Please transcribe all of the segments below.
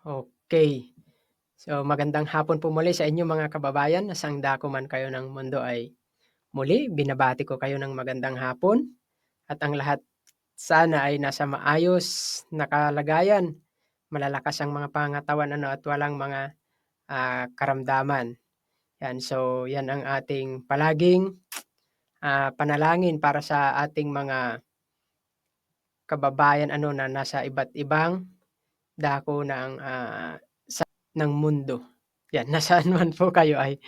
Okay. So, magandang hapon po muli sa inyo mga kababayan, nasang dako man kayo ng mundo ay muli binabati ko kayo ng magandang hapon at ang lahat sana ay nasa maayos na kalagayan, malalakas ang mga pangangatawan at walang mga, karamdaman. 'Yan, so 'yan ang ating palaging, panalangin para sa ating mga kababayan na nasa iba't ibang dako ng mundo. 'Yan, nasaan man po kayo ay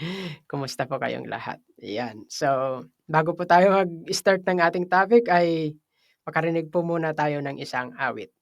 kumusta po kayong lahat? 'Yan. So, bago po tayo mag-start ng ating topic ay makarinig po muna tayo ng isang awit.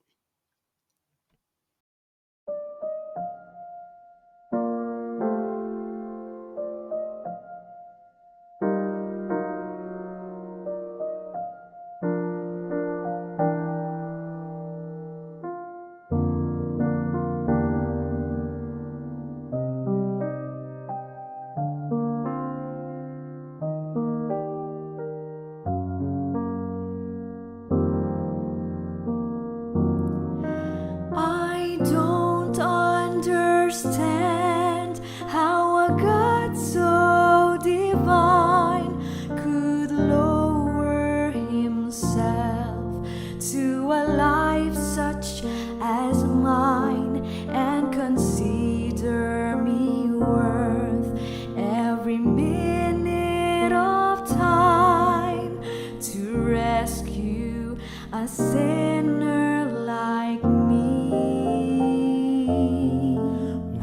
I don't understand how a God so divine could lower himself to a life such as mine and consider me worth every minute of time to rescue a sinner like me.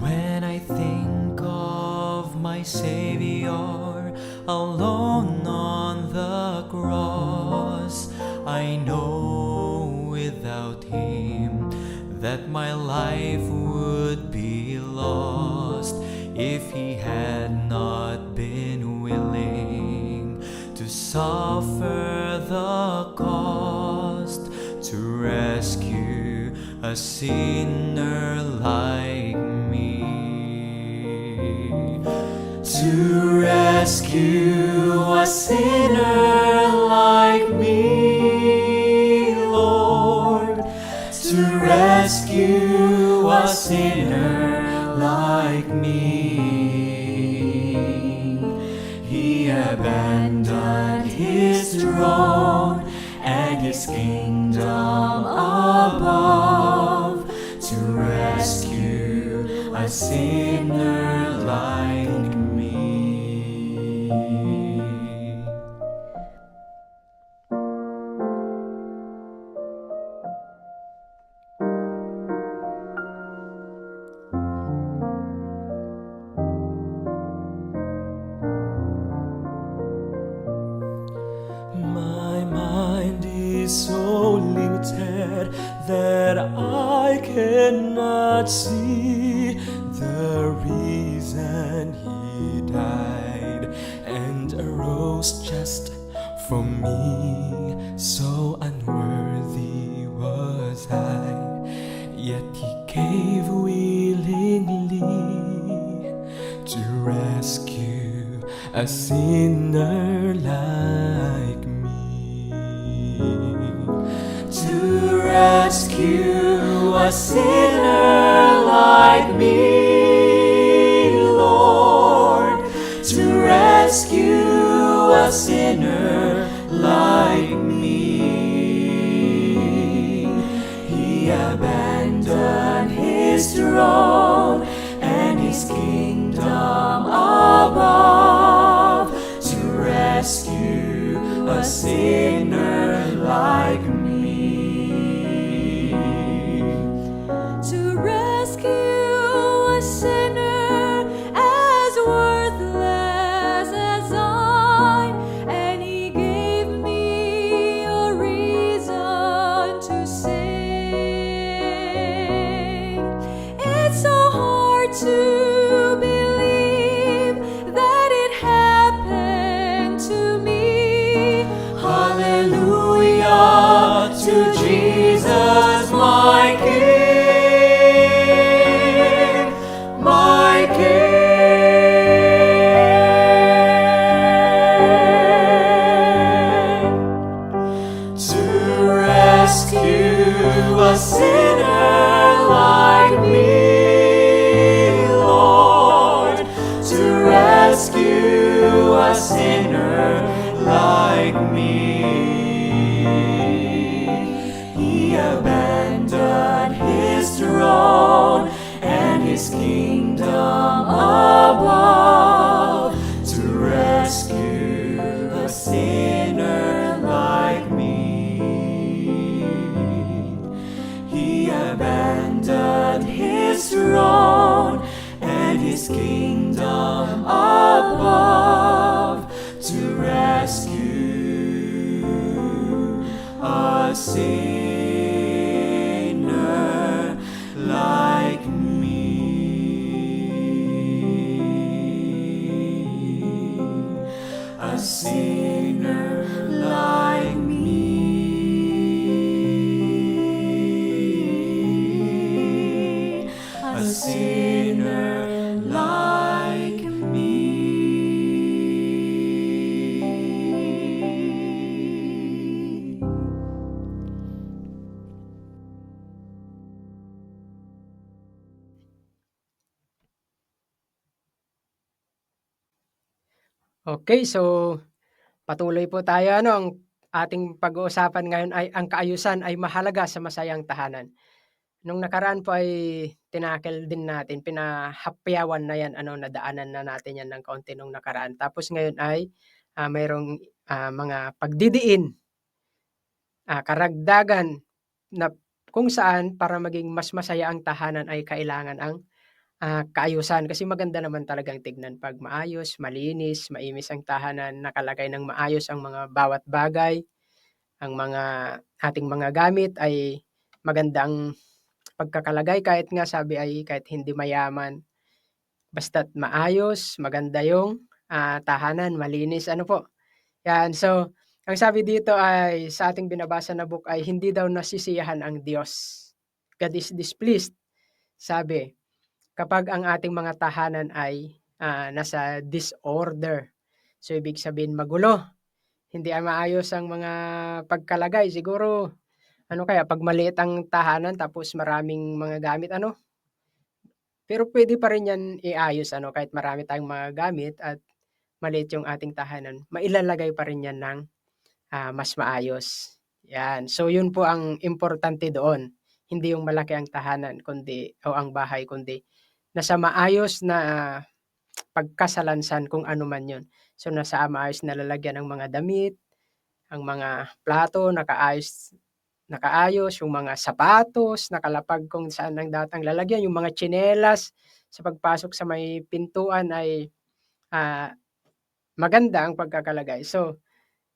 When I think of my Savior alone on the cross, I know without Him that my life would be lost if He had not been willing to suffer the cost to rescue a sinner like me. To rescue a sinner like me, Lord. To rescue a sinner like me. He abandoned His throne and His kingdom above to rescue a sinner like me. My mind is so limited that I cannot see the reason He died and arose just for me. So unworthy was I, yet He gave willingly to rescue a sinner like me. To rescue a sinner like me, Lord. To rescue a sinner like me. He abandoned His throne and His kingdom above to rescue a sinner like me. To rescue a sinner as worthless as I, and He gave me a reason to sing. It's so hard to believe that it happened to me. Hallelujah to Jesus, my King, my King. To rescue a sinner like me. His throne and His kingdom above to rescue a sinner like me. He abandoned His throne and His kingdom above to rescue a sinner like me. A sinner like me. A sinner like me. Okay, so patuloy po tayo ano, ang ating pag-uusapan ngayon ay ang kaayusan ay mahalaga sa masayang tahanan. Nung nakaraan po ay tinakel din natin, pinahapyawan na 'yan ano, nadaanan na natin 'yan ng kaunti nung nakaraan. Tapos ngayon ay, mayroong, mga pagdidiin, karagdagan na kung saan para maging mas masaya ang tahanan ay kailangan ang, kaayusan. Kasi maganda naman talagang tignan 'pag maayos, malinis, maimis ang tahanan, nakalagay ng maayos ang mga bawat bagay, ang mga ating mga gamit ay magandang pagkakalagay kahit nga sabi ay kahit hindi mayaman, basta't maayos, maganda yung, tahanan, malinis, ano po, 'yan. So, ang sabi dito ay sa ating binabasa na book ay hindi daw nasisiyahan ang Diyos. God is displeased, sabi, kapag ang ating mga tahanan ay, nasa disorder. So, ibig sabihin magulo, hindi maayos ang mga pagkalagay. Siguro ano kaya 'pag maliit ang tahanan tapos maraming mga gamit ano, pero puwede pa rin 'yan iayos ano, kahit marami tayong mga gamit at maliit yung ating tahanan, mailalagay pa rin 'yan ng, mas maayos, 'yan. So, yun po ang importante doon, hindi yung malaki ang tahanan kundi o ang bahay kundi nasa maayos na pagkasalansan kung ano man yun. So, nasa maayos na lalagyan ng mga damit, ang mga plato nakaayos, yung mga sapatos nakalapag kung saan ang dapat lalagyan, yung mga tsinelas sa pagpasok sa may pintuan ay, maganda ang pagkakalagay. So,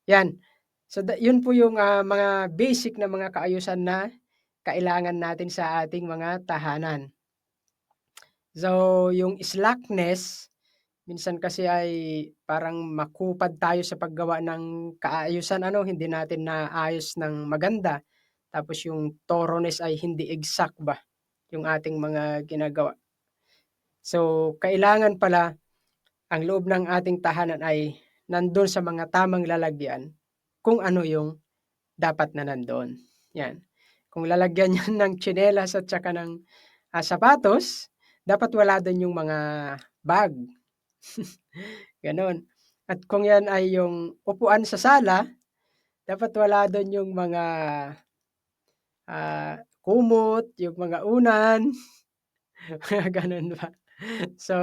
'yan. So, yun po yung, mga basic na mga kaayusan na kailangan natin sa ating mga tahanan. So, yung slackness, minsan kasi ay parang makupad tayo sa paggawa ng kaayusan ano, hindi natin naayos ng maganda. Tapos yung thoroughness ay hindi exact ba, yung ating mga ginagawa. So, kailangan pala ang loob ng ating tahanan ay nandun sa mga tamang lalagyan kung ano yung dapat na nandun, 'yan. Kung lalagyan niyan ng tsinelas at saka ng, sapatos, dapat wala dun yung mga bag, gano'n. At kung 'yan ay yung upuan sa sala, dapat wala dun yung mga, kumot, yung mga unan, mga gano'n ba. So,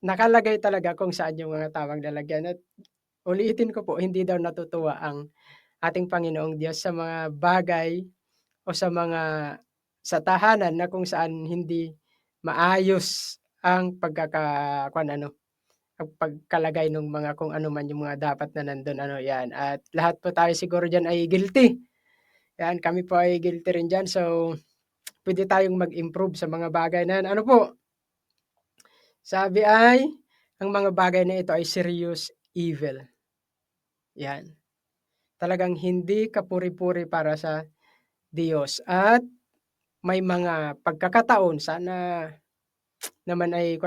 nakalagay talaga kung saan yung mga tamang lalagyan at ulitin ko po, hindi daw natutuwa ang ating Panginoong Diyos sa mga bagay o sa tahanan na kung saan hindi maayos ang ang pagkalagay nung mga kung ano man yung mga dapat na nandun ano, 'yan. At lahat po tayo siguro diyan ay guilty, 'yan, kami po ay guilty rin diyan. So, puwede tayong mag-improve sa mga bagay na 'yan. Ano po, sabi ay, ang mga bagay na ito ay serious evil, 'yan. Talagang hindi kapuri-puri para sa Diyos at may mga pagkakataon sana naman ay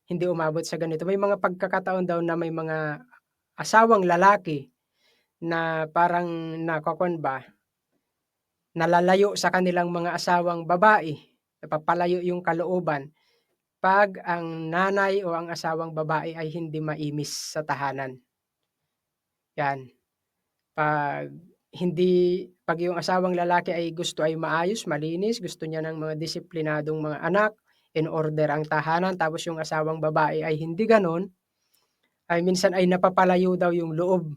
hindi umabot sa ganito. May mga pagkakataon daw na may mga asawang lalaki na parang nalalayo sa kanilang mga asawang babae, napapalayo yung kalooban 'pag ang nanay o ang asawang babae ay hindi maimis sa tahanan. 'Yan, 'pag Pag yung asawang lalaki ay gusto ay maayos, malinis, gusto niya ng mga disiplinadong mga anak, in order ang tahanan, tapos yung asawang babae ay hindi gano'n, ay minsan ay napapalayo daw yung loob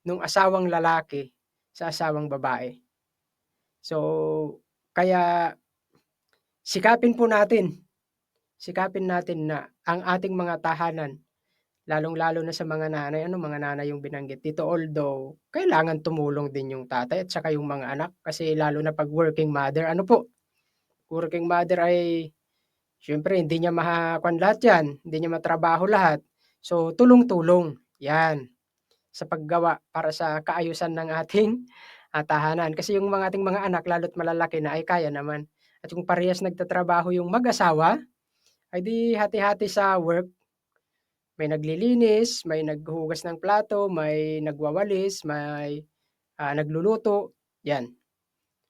ng asawang lalaki sa asawang babae. So, kaya sikapin natin na ang ating mga tahanan, lalong-lalo na sa mga nanay, mga nanay yung binanggit dito, although kailangan tumulong din yung tatay at saka yung mga anak, kasi lalo na 'pag working mother, working mother ay siyempre hindi niya lahat 'yan, hindi niya matrabaho lahat. So, tulong-tulong, 'yan, sa paggawa para sa kaayusan ng ating, tahanan. Kasi yung mga ating mga anak lalo't malalaki na ay kaya naman. At kung parehas nagtatrabaho yung mag-asawa, ay di hati-hati sa work. May naglilinis, may naghuhugas ng plato, may nagwawalis, may, nagluluto, 'yan.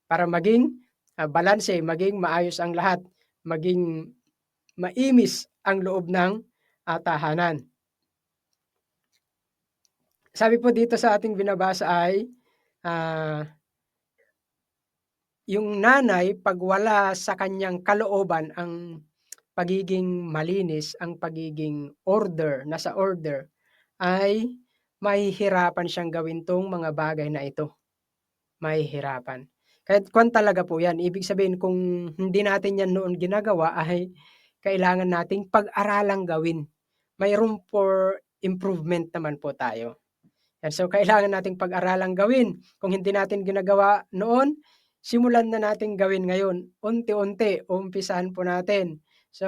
Para maging, balanse, maging maayos ang lahat, maging maimis ang loob ng, tahanan. Sabi po dito sa ating binabasa ay, yung nanay 'pag wala sa kanyang kalooban ang pagiging malinis, ang pagiging nasa order, ay mahihirapan siyang gawin 'tong mga bagay na ito, mahihirapan. Kahit talaga po 'yan, ibig sabihin kung hindi natin 'yan noon ginagawa ay kailangan nating pag-aralang gawin. May room for improvement naman po tayo. Yan, so kailangan nating pag-aralang gawin. Kung hindi natin ginagawa noon, simulan na nating gawin ngayon. Unti-unti, umpisahan po natin. So,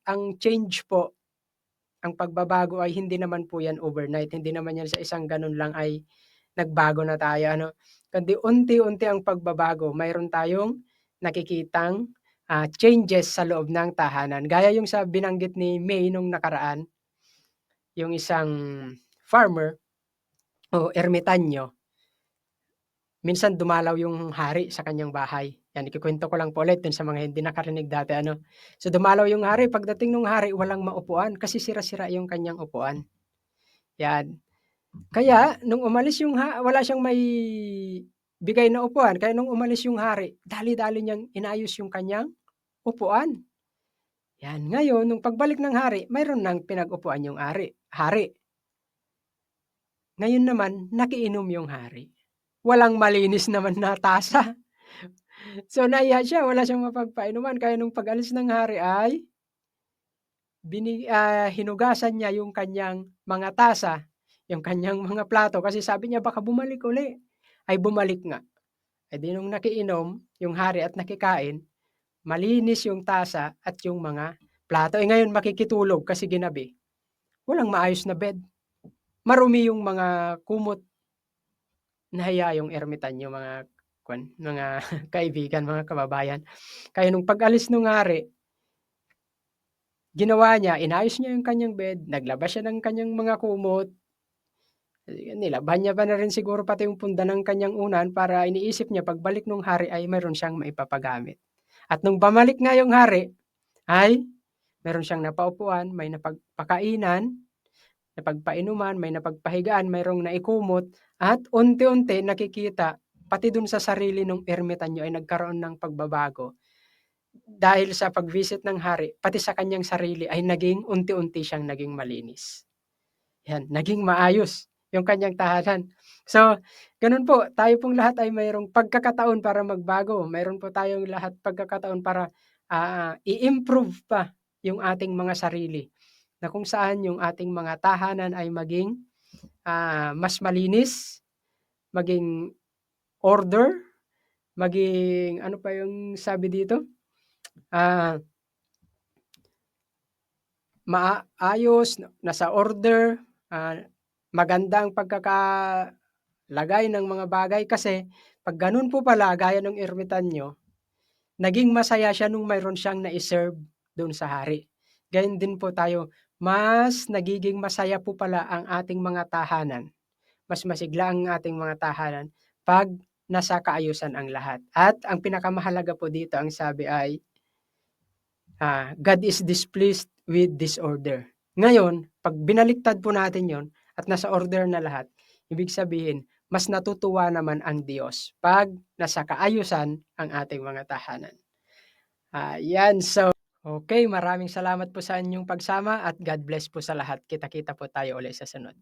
ang change po, ang pagbabago ay hindi naman po yan overnight. Hindi naman yan sa isang ganun lang ay nagbago na tayo. Kundi unti-unti ang pagbabago. Mayroon tayong nakikitang changes sa loob ng tahanan. Gaya yung sa binanggit ni May nung nakaraan, yung isang farmer o ermitanyo, minsan dumalaw yung hari sa kanyang bahay. Yan, ikukwento ko lang po ulit dun sa mga hindi nakarinig dati. So dumalaw yung hari, pagdating ng hari walang maupuan kasi sira-sira yung kanyang upuan. Yan. Kaya nung umalis yung wala siyang may bigay na upuan, kaya nung umalis yung hari, dali-dali niyang inayos yung kanyang upuan. Yan, ngayon nung pagbalik ng hari, mayroon nang pinag-upuan yung hari. Ngayon naman, nakiinom yung hari. Walang malinis naman na tasa. So, nahiya siya, wala siyang mapagpainuman. Kaya nung pag-alis ng hari ay hinugasan niya yung kanyang mga tasa, yung kanyang mga plato. Kasi sabi niya, baka bumalik uli. Ay bumalik nga. Ay di nung nakiinom, yung hari at nakikain, malinis yung tasa at yung mga plato. Ngayon makikitulog kasi ginabi. Walang maayos na bed. Marumi yung mga kumot. Nahiya yung ermitanyo, mga kaibigan, mga kababayan. Kaya nung pag-alis nung hari, ginawa niya, inayos niya yung kanyang bed, naglabas siya ng kanyang mga kumot, nilabhan niya pa na rin siguro pati yung punda ng kanyang unan para iniisip niya pagbalik nung hari ay mayroon siyang maipapagamit. At nung bumalik nga yung hari, ay mayroon siyang napaupuan, may napagpakainan, napagpainuman, may napagpahigaan, mayroong naikumot, at unti-unti nakikita, pati dun sa sarili ng ermitanyo ay nagkaroon ng pagbabago. Dahil sa pag-visit ng hari, pati sa kanyang sarili ay unti-unti siyang naging malinis. Yan, naging maayos yung kanyang tahanan. So, ganun po, tayo pong lahat ay mayroong pagkakataon para magbago. Mayroon po tayong lahat pagkakataon para i-improve pa yung ating mga sarili, na kung saan yung ating mga tahanan ay maging mas malinis, maging order, maging ano pa yung sabi dito? Maayos, nasa order, magandang pagkakalagay ng mga bagay, kasi pag ganun po pala, gaya ng ermitanyo, naging masaya siya nung mayroon siyang na-serve doon sa hari. Gayon din po tayo, mas nagiging masaya po pala ang ating mga tahanan. Mas masigla ang ating mga tahanan pag nasa kaayusan ang lahat. At ang pinakamahalaga po dito, ang sabi ay, God is displeased with disorder. Ngayon, pag binaliktad po natin yon at nasa order na lahat, ibig sabihin, mas natutuwa naman ang Diyos 'pag nasa kaayusan ang ating mga tahanan. Yan, so okay, maraming salamat po sa inyong pagsama at God bless po sa lahat. Kita-kita po tayo ulit sa sunod.